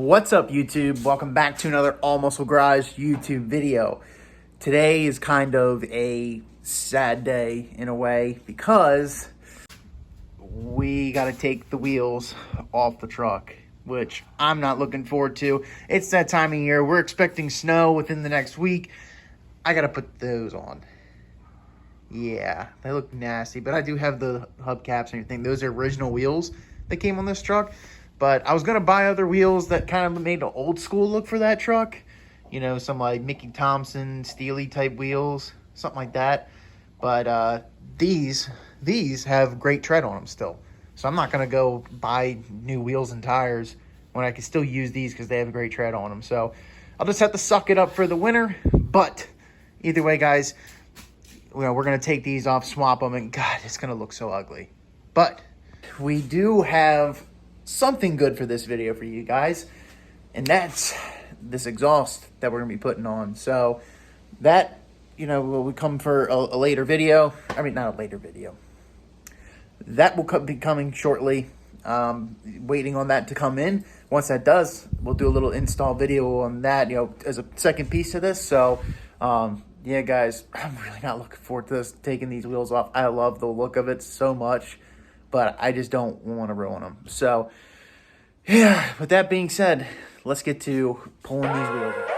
What's up, YouTube? Welcome back to another All Muscle Garage YouTube video. Today is kind of a sad day in a way because we got to take the wheels off the truck, which I'm not looking forward to. It's that time of year. We're expecting snow within the next week. I got to put those on. Yeah, they look nasty, but I do have the hubcaps and everything. Those are original wheels that came on this truck. But I was going to buy other wheels that kind of made an old school look for that truck. You know, some like Mickey Thompson, Steely type wheels, something like that. But these have great tread on them still. So I'm not going to go buy new wheels and tires when I can still use these because they have a great tread on them. So I'll just have to suck it up for the winter. But either way, guys, you know, we're going to take these off, swap them, and God, it's going to look so ugly. But we do have something good for this video for you guys, and that's this exhaust that we're gonna be putting on. So that, you know, will come for a later video. I mean, not a later video. That will be coming shortly. Waiting on that to come in. Once that does, we'll do a little install video on that, you know, as a second piece to this. So yeah, guys, I'm really not looking forward to this, taking these wheels off. I love the look of it so much, but I just don't want to ruin them. So, yeah, with that being said, let's get to pulling these wheels off.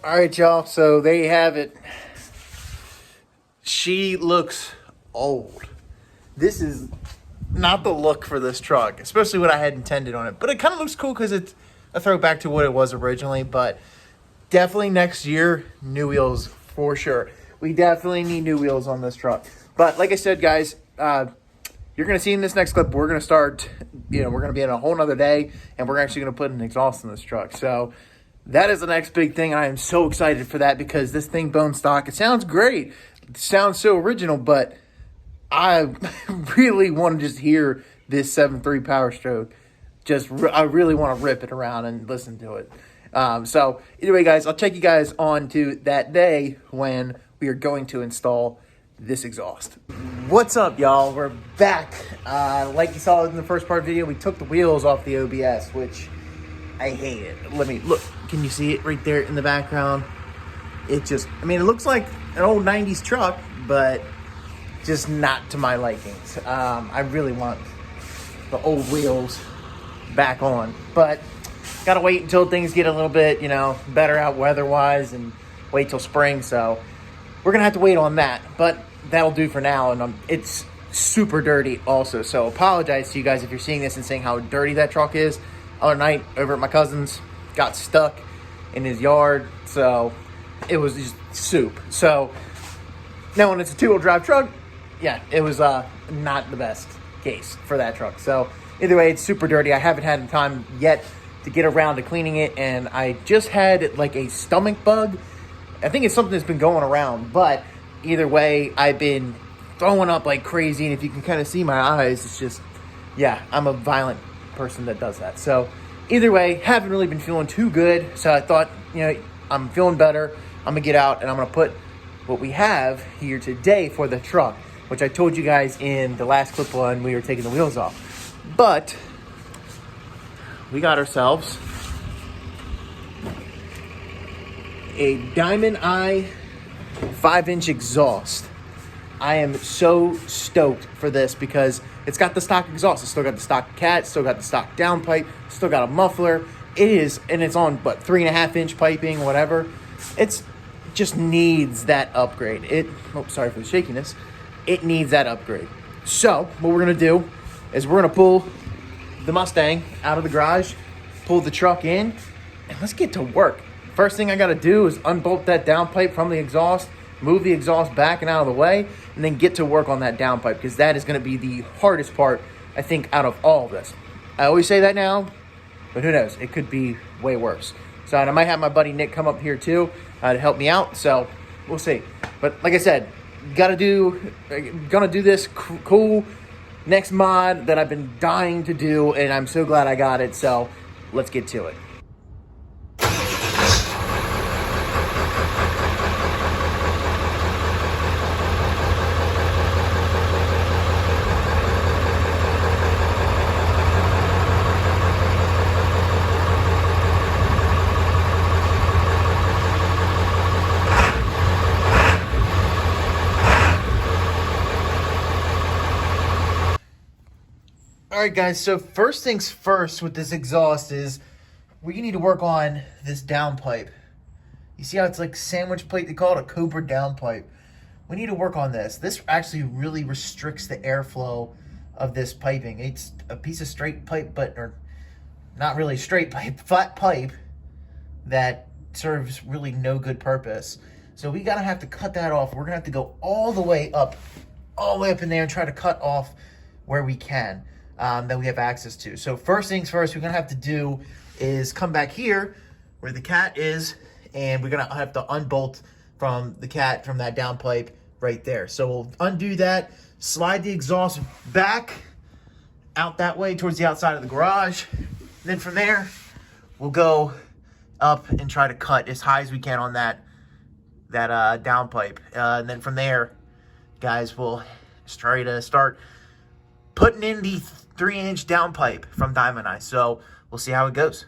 All right, y'all, so there you have it. She looks old. This is not the look for this truck, especially what I had intended on it. But it kind of looks cool because it's a throwback to what it was originally. But definitely next year, new wheels for sure. We definitely need new wheels on this truck. But like I said, guys, you're going to see in this next clip, we're going to start, you know, we're going to be in a whole nother day, and we're actually going to put an exhaust in this truck. So that is the next big thing. I am so excited for that because this thing bone stock, it sounds great. It sounds so original, but I really want to just hear this 7.3 Powerstroke. I really want to rip it around and listen to it. So either way, guys, I'll take you guys on to that day when we are going to install this exhaust. What's up, y'all? We're back. Like you saw in the first part of the video, we took the wheels off the OBS, which I hate it. Let me look. Can you see it right there in the background? It just, I mean, it looks like an old 90s truck, but just not to my likings. I really want the old wheels back on, but gotta wait until things get a little bit, you know, better out weather-wise and wait till spring. So we're gonna have to wait on that, but that'll do for now. And it's super dirty also. So apologize to you guys if you're seeing this and saying how dirty that truck is. Other night over at my cousin's, got stuck in his yard, so it was just soup. So now when it's a two-wheel drive truck, yeah, it was not the best case for that truck. So either way, it's super dirty. I haven't had time yet to get around to cleaning it, and I just had like a stomach bug. I think it's something that's been going around, but either way, I've been throwing up like crazy, and if you can kind of see my eyes, it's just, yeah, I'm a violent person that does that. So either way, haven't really been feeling too good, so I thought, you know, I'm feeling better. I'm gonna get out and I'm gonna put what we have here today for the truck, which I told you guys in the last clip when we were taking the wheels off. But we got ourselves a Diamond Eye 5-inch exhaust. I am so stoked for this because it's got the stock exhaust. It's still got the stock cat, still got the stock downpipe, still got a muffler. It is, and it's on, 3.5-inch piping, whatever. It's just needs that upgrade. Sorry for the shakiness. It needs that upgrade. So what we're going to do is we're going to pull the Mustang out of the garage, pull the truck in, and let's get to work. First thing I got to do is unbolt that downpipe from the exhaust, move the exhaust back and out of the way, and then get to work on that downpipe because that is going to be the hardest part, I think, out of all of this. I always say that now, but who knows? It could be way worse. So I might have my buddy Nick come up here too to help me out. So we'll see. But like I said, gonna do this cool next mod that I've been dying to do, and I'm so glad I got it. So let's get to it. All right, guys, so first things first with this exhaust is we need to work on this downpipe. You see how it's like sandwich plate? They call it a Cobra downpipe. We need to work on this. This actually really restricts the airflow of this piping. It's a piece of straight pipe, or not really straight pipe, flat pipe that serves really no good purpose. So we have to cut that off. We're gonna have to go all the way up in there and try to cut off where we can. That we have access to. So first things first, we're gonna have to do is come back here where the cat is, and we're gonna have to unbolt from the cat from that downpipe right there. So we'll undo that, slide the exhaust back out that way towards the outside of the garage. Then from there, we'll go up and try to cut as high as we can on that downpipe. And then from there, guys, we'll try to start putting in the 3-inch downpipe from Diamond Eye. So we'll see how it goes.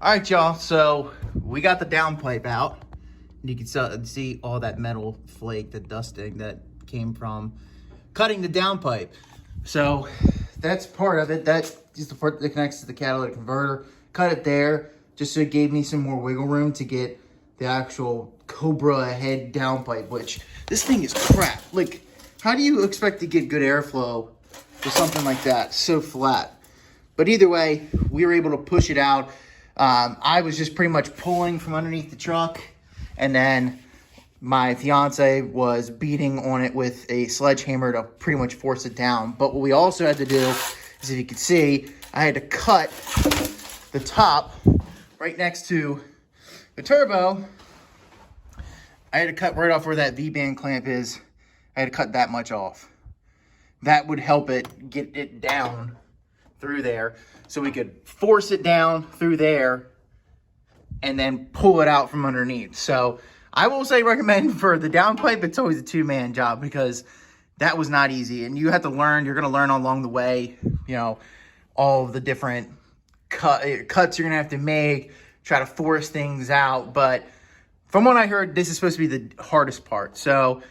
All right, y'all. So we got the downpipe out. You can see all that metal flake, the dusting that came from cutting the downpipe. So that's part of it. That is the part that connects to the catalytic converter. Cut it there just so it gave me some more wiggle room to get the actual Cobra head downpipe, which this thing is crap. Like, how do you expect to get good airflow with something like that, so flat? But either way, we were able to push it out. I was just pretty much pulling from underneath the truck, and then my fiance was beating on it with a sledgehammer to pretty much force it down. But what we also had to do is, if you can see, I had to cut the top right next to the turbo. I had to cut right off where that V-band clamp is. I had to cut that much off. That would help it get it down through there so we could force it down through there and then pull it out from underneath. So I will say recommend for the downpipe, it's always a two-man job because that was not easy. And you have to learn, you're going to learn along the way, you know, all of the different cuts you're going to have to make, try to force things out. But from what I heard, this is supposed to be the hardest part. So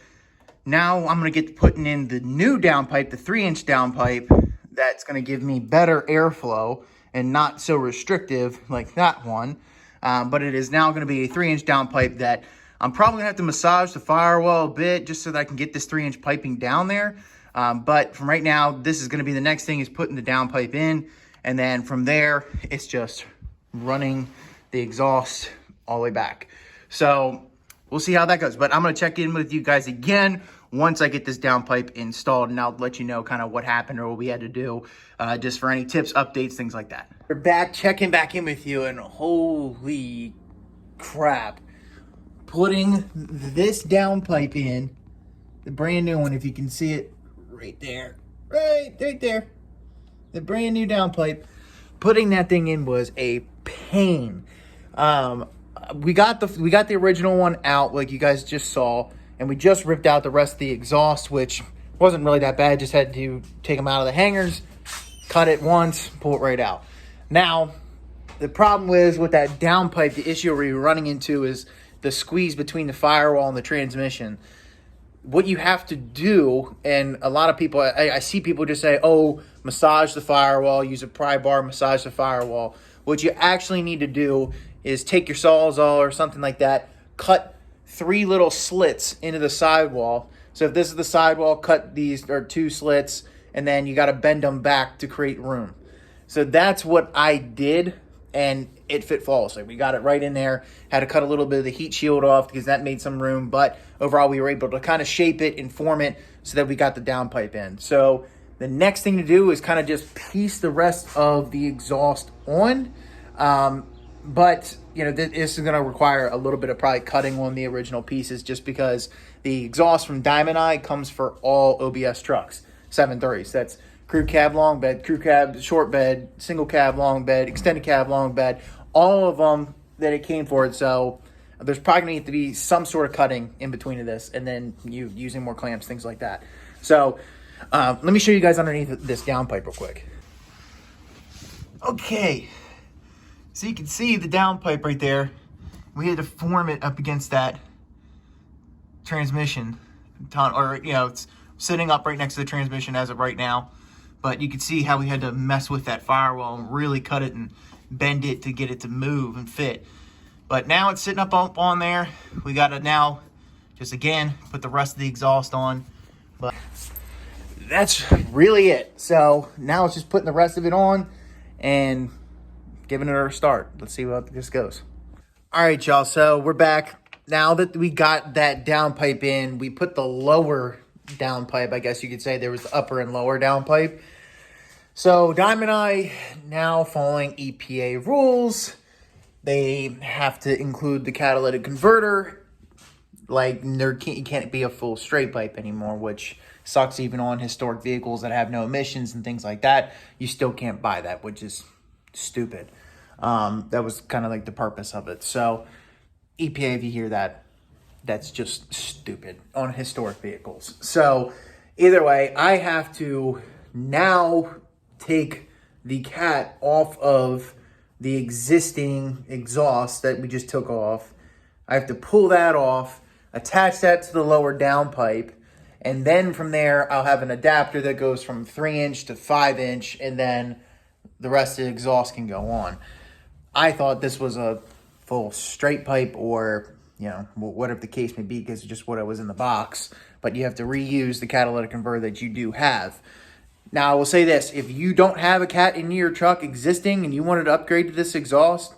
now I'm going to get putting in the new downpipe, the 3-inch downpipe, that's going to give me better airflow and not so restrictive like that one. But it is now going to be a 3-inch downpipe that I'm probably going to have to massage the firewall a bit just so that I can get this 3-inch piping down there. But from right now, this is going to be the next thing, is putting the downpipe in. And then from there, it's just running the exhaust all the way back. So we'll see how that goes. But I'm going to check in with you guys again once I get this downpipe installed, and I'll let you know kind of what happened or what we had to do, just for any tips, updates, things like that. We're back, checking back in with you, and holy crap. Putting this downpipe in, the brand new one, if you can see it right there, right there, the brand new downpipe, putting that thing in was a pain. We got the original one out, like you guys just saw, and we just ripped out the rest of the exhaust, which wasn't really that bad. Just had to take them out of the hangers, cut it once, pull it right out. Now, the problem with that downpipe, the issue we're running into is the squeeze between the firewall and the transmission. what you have to do, and a lot of people, I see people just say, oh, massage the firewall, use a pry bar, massage the firewall. What you actually need to do is take your Sawzall or something like that, cut 3 little slits into the sidewall. So if this is the sidewall, cut these, or 2 slits, and then you got to bend them back to create room. So that's what I did, and it fit flawlessly. We got it right in there. Had to cut a little bit of the heat shield off because that made some room, but overall we were able to kind of shape it and form it so that we got the downpipe in. So the next thing to do is kind of just piece the rest of the exhaust on. But you know, this is going to require a little bit of probably cutting on the original pieces, just because the exhaust from Diamond Eye comes for all OBS trucks, 7.3s. That's crew cab long bed, crew cab short bed, single cab long bed, extended cab long bed, all of them that it came for. So there's probably going to need to be some sort of cutting in between of this, and then you using more clamps, things like that. So let me show you guys underneath this downpipe real quick. Okay, so you can see the downpipe right there. We had to form it up against that transmission ton, or you know, it's sitting up right next to the transmission as of right now. But you can see how we had to mess with that firewall and really cut it and bend it to get it to move and fit. But now it's sitting up on there. We got to now just, again, put the rest of the exhaust on. But that's really it. So now it's just putting the rest of it on and giving it a start. Let's see how this goes. All right, y'all. So we're back. Now that we got that downpipe in, we put the lower downpipe, I guess you could say. There was the upper and lower downpipe. So Diamond Eye, now following EPA rules, they have to include the catalytic converter. Like, you can't be a full straight pipe anymore, which sucks. Even on historic vehicles that have no emissions and things like that, you still can't buy that, which is stupid. That was kind of like the purpose of it. So EPA, if you hear that, that's just stupid on historic vehicles. So either way, I have to now take the cat off of the existing exhaust that we just took off. I have to pull that off, attach that to the lower downpipe, and then from there I'll have an adapter that goes from 3-inch to 5-inch, and then the rest of the exhaust can go on. I thought this was a full straight pipe, or you know, whatever the case may be, because it's just what was in the box. But you have to reuse the catalytic converter that you do have. Now, I will say this. If you don't have a cat in your truck existing and you wanted to upgrade to this exhaust,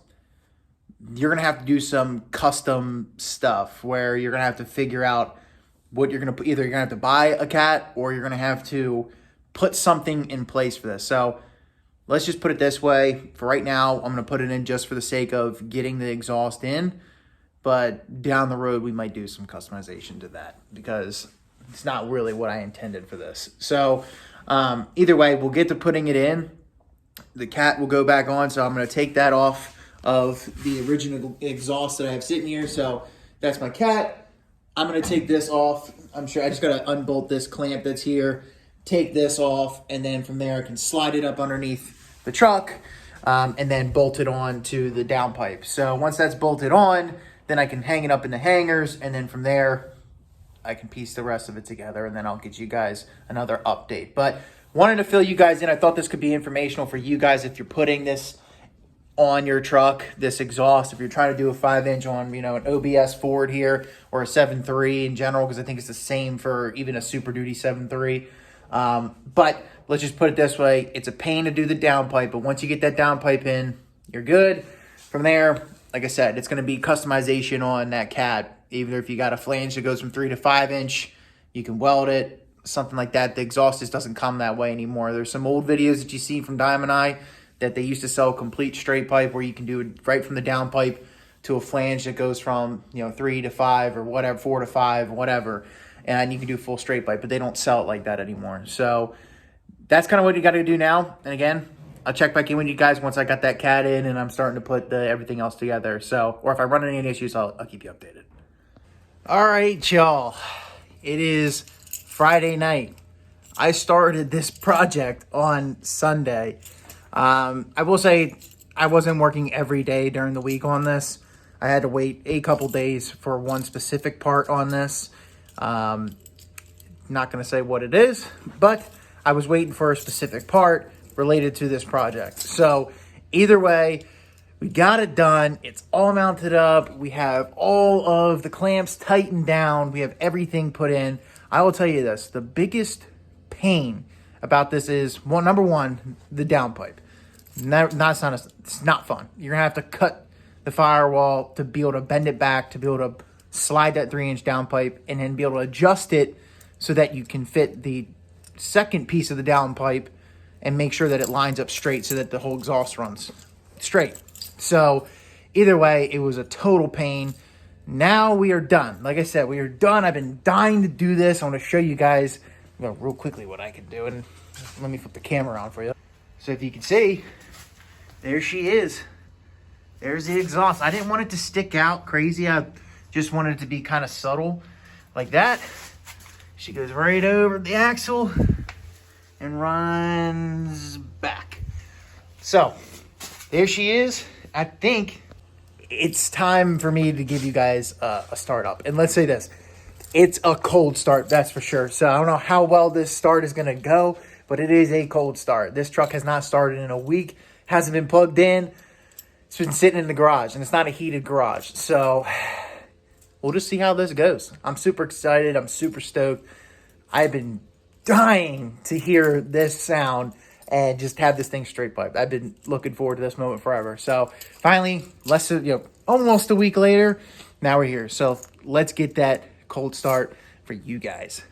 you're going to have to do some custom stuff where you're going to have to figure out what you're going to put. Either you're going to have to buy a cat, or you're going to have to put something in place for this. So let's just put it this way. For right now, I'm going to put it in just for the sake of getting the exhaust in. But down the road, we might do some customization to that, because it's not really what I intended for this. So either way, we'll get to putting it in. The cat will go back on, so I'm going to take that off of the original exhaust that I have sitting here. So that's my cat. I'm going to take this off. I'm sure I just got to unbolt this clamp that's here, take this off, and then from there I can slide it up underneath the truck and then bolt it on to the downpipe. So once that's bolted on, then I can hang it up in the hangers, and then from there I can piece the rest of it together, and then I'll get you guys another update. But wanted to fill you guys in. I thought this could be informational for you guys if you're putting this on your truck, this exhaust, if you're trying to do a 5-inch on, you know, an OBS Ford here, or a 7.3 in general, because I think it's the same for even a Super Duty 7.3. But let's just put it this way. It's a pain to do the downpipe, but once you get that downpipe in, you're good. From there, like I said, it's going to be customization on that cat. Either if you got a flange that goes from 3 to 5-inch, you can weld it, something like that. The exhaust just doesn't come that way anymore. There's some old videos that you see from Diamond Eye that they used to sell complete straight pipe, where you can do it right from the downpipe to a flange that goes from, you know, 3 to 5 or whatever, 4 to 5, whatever. And you can do full straight pipe, but they don't sell it like that anymore. So that's kind of what you got to do now. And again, I'll check back in with you guys once I got that cat in and I'm starting to put everything else together. So, or if I run into any issues, I'll keep you updated. All right, y'all. It is Friday night. I started this project on Sunday. I will say I wasn't working every day during the week on this. I had to wait a couple days for one specific part on this. Not going to say what it is, but I was waiting for a specific part related to this project. So either way, we got it done. It's all mounted up. We have all of the clamps tightened down. We have everything put in. I will tell you this, the biggest pain about this is, number one, the downpipe. It's not fun. You're going to have to cut the firewall to be able to bend it back, to be able to slide that 3-inch downpipe, and then be able to adjust it so that you can fit the second piece of the downpipe and make sure that it lines up straight so that the whole exhaust runs straight. So either way, it was a total pain. Now we are done. Like I said, we are done. I've been dying to do this. I want to show you guys real quickly what I can do. And let me flip the camera on for you. So if you can see, there she is. There's the exhaust. I didn't want it to stick out crazy. I just wanted it to be kind of subtle like that. She goes right over the axle and runs back. So there she is. I think it's time for me to give you guys a start up. And let's say this, it's a cold start, that's for sure. So I don't know how well this start is gonna go, but it is a cold start. This truck has not started in a week, hasn't been plugged in. It's been sitting in the garage, and it's not a heated garage. So we'll just see how this goes. I'm super excited, I'm super stoked. I've been dying to hear this sound and just have this thing straight piped. I've been looking forward to this moment forever. So finally, almost a week later, now we're here. So let's get that cold start for you guys.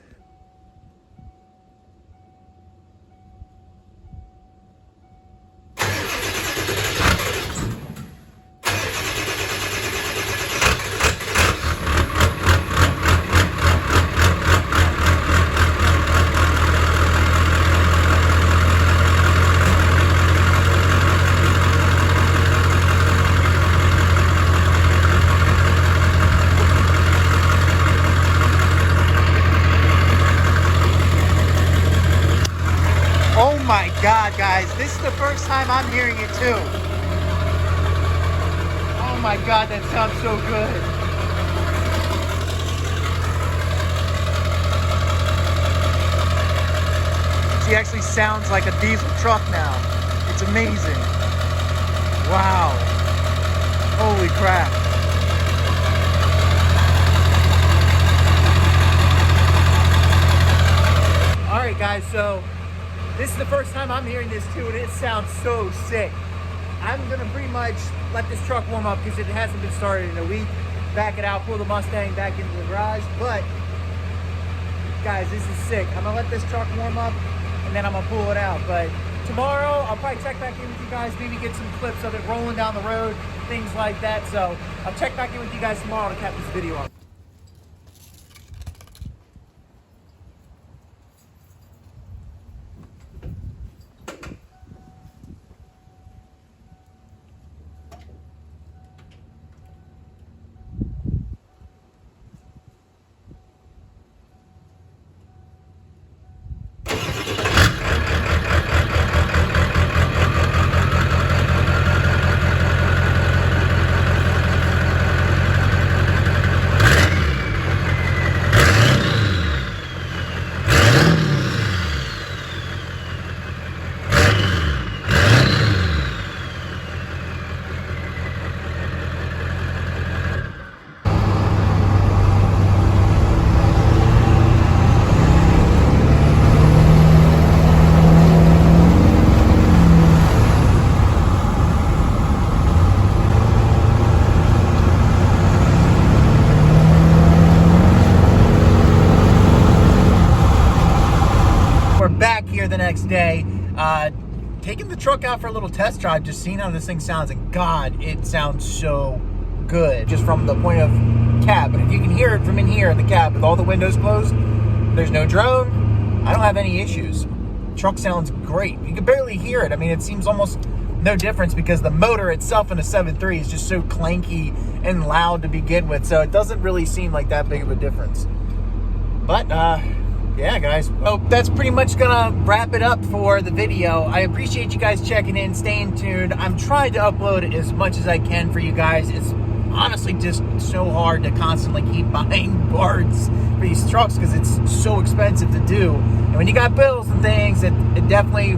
God, guys, this is the first time I'm hearing it too. Oh my God, that sounds so good. She actually sounds like a diesel truck now. It's amazing. Wow. Holy crap. All right, guys, so this is the first time I'm hearing this too, and it sounds so sick. I'm gonna pretty much let this truck warm up because it hasn't been started in a week. Back it out, pull the Mustang back into the garage. But guys, this is sick. I'm gonna let this truck warm up and then I'm gonna pull it out. But tomorrow I'll probably check back in with you guys, maybe get some clips of it rolling down the road, things like that. So I'll check back in with you guys tomorrow to cap this video on. The next day, taking the truck out for a little test drive, just seeing how this thing sounds, and God, it sounds so good just from the point of cab. But if you can hear it from in here in the cab with all the windows closed, there's no drone, I don't have any issues. Truck sounds great. You can barely hear it. I mean, it seems almost no difference because the motor itself in a 7.3 is just so clanky and loud to begin with, so it doesn't really seem like that big of a difference. But yeah, guys, well, that's pretty much gonna wrap it up for the video. I appreciate you guys checking in, staying tuned. I'm trying to upload as much as I can for you guys. It's honestly just so hard to constantly keep buying parts for these trucks because it's so expensive to do. And when you got bills and things, it definitely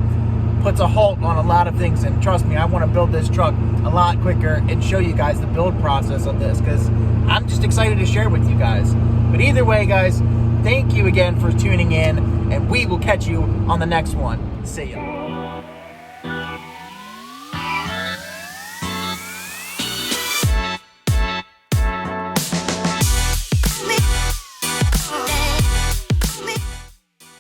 puts a halt on a lot of things. And trust me, I want to build this truck a lot quicker and show you guys the build process of this because I'm just excited to share with you guys. But either way, guys, thank you again for tuning in, and we will catch you on the next one. See ya.